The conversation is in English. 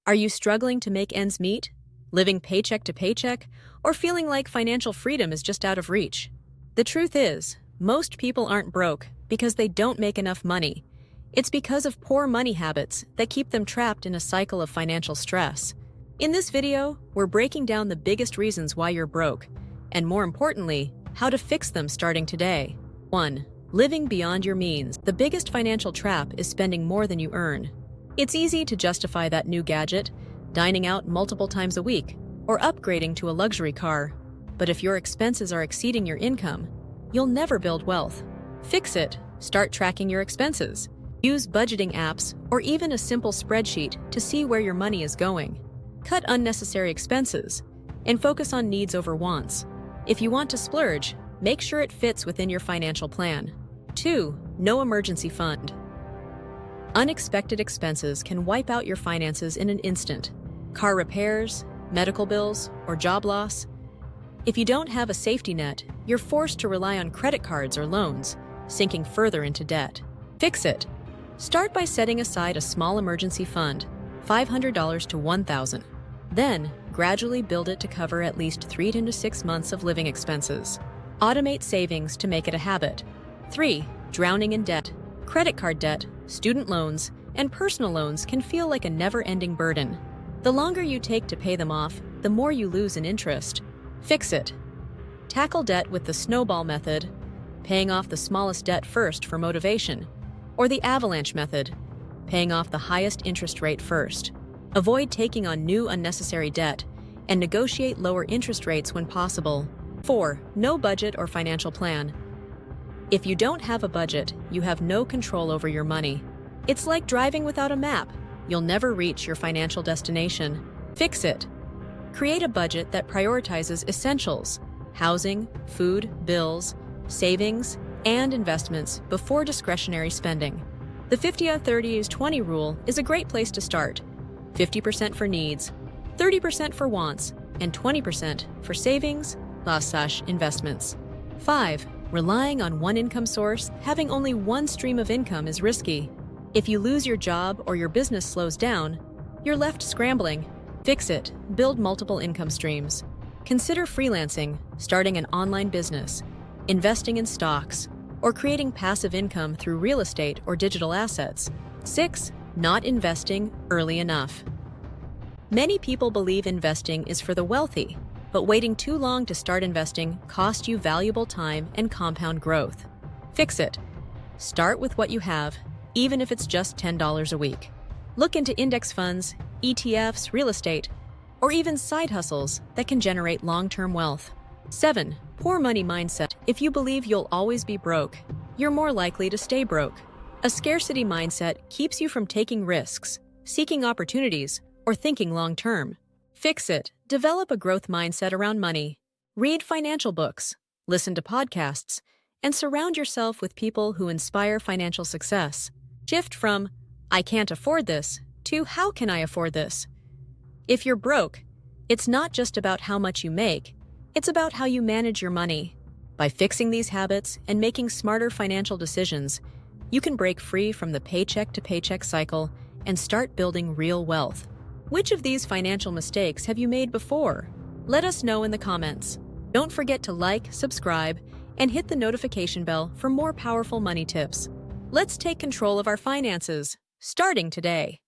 Are you struggling to make ends meet, living paycheck to paycheck, or feeling like financial freedom is just out of reach? The truth is, most people aren't broke because they don't make enough money. It's because of poor money habits that keep them trapped in a cycle of financial stress. In this video, we're breaking down the biggest reasons why you're broke, and more importantly, how to fix them starting today. 1. Living beyond your means. The biggest financial trap is spending more than you earn. It's easy to justify that new gadget, dining out multiple times a week, or upgrading to a luxury car. But if your expenses are exceeding your income, you'll never build wealth. Fix it. Start tracking your expenses. Use budgeting apps or even a simple spreadsheet to see where your money is going. Cut unnecessary expenses and focus on needs over wants. If you want to splurge, make sure it fits within your financial plan. 2. No emergency fund. Unexpected expenses can wipe out your finances in an instant. Car repairs, medical bills, or job loss. If you don't have a safety net, you're forced to rely on credit cards or loans, sinking further into debt. Fix it. Start by setting aside a small emergency fund, $500 to $1,000. Then, gradually build it to cover at least 3 to 6 months of living expenses. Automate savings to make it a habit. 3. Drowning in debt. Credit card debt, student loans, and personal loans can feel like a never-ending burden. The longer you take to pay them off, the more you lose in interest. Fix it. Tackle debt with the Snowball method, paying off the smallest debt first for motivation, or the Avalanche method, paying off the highest interest rate first. Avoid taking on new unnecessary debt, and negotiate lower interest rates when possible. 4. No budget or financial plan. If you don't have a budget, you have no control over your money. It's like driving without a map. You'll never reach your financial destination. Fix it. Create a budget that prioritizes essentials, housing, food, bills, savings, and investments before discretionary spending. The 50-30-20 rule is a great place to start. 50% for needs, 30% for wants, and 20% for savings, investments. 5. Relying on one income source, having only one stream of income is risky. If you lose your job or your business slows down, you're left scrambling. Fix it. Build multiple income streams. Consider freelancing, starting an online business, investing in stocks, or creating passive income through real estate or digital assets. 6. Not investing early enough. Many people believe investing is for the wealthy, but waiting too long to start investing costs you valuable time and compound growth. Fix it. Start with what you have, even if it's just $10 a week. Look into index funds, ETFs, real estate, or even side hustles that can generate long-term wealth. 7. Poor money mindset. If you believe you'll always be broke, you're more likely to stay broke. A scarcity mindset keeps you from taking risks, seeking opportunities, or thinking long-term. Fix it. Develop a growth mindset around money. Read financial books, listen to podcasts, and surround yourself with people who inspire financial success. Shift from, "I can't afford this," to "How can I afford this?" If you're broke, it's not just about how much you make, it's about how you manage your money. By fixing these habits and making smarter financial decisions, you can break free from the paycheck to paycheck cycle and start building real wealth. Which of these financial mistakes have you made before? Let us know in the comments. Don't forget to like, subscribe, and hit the notification bell for more powerful money tips. Let's take control of our finances, starting today.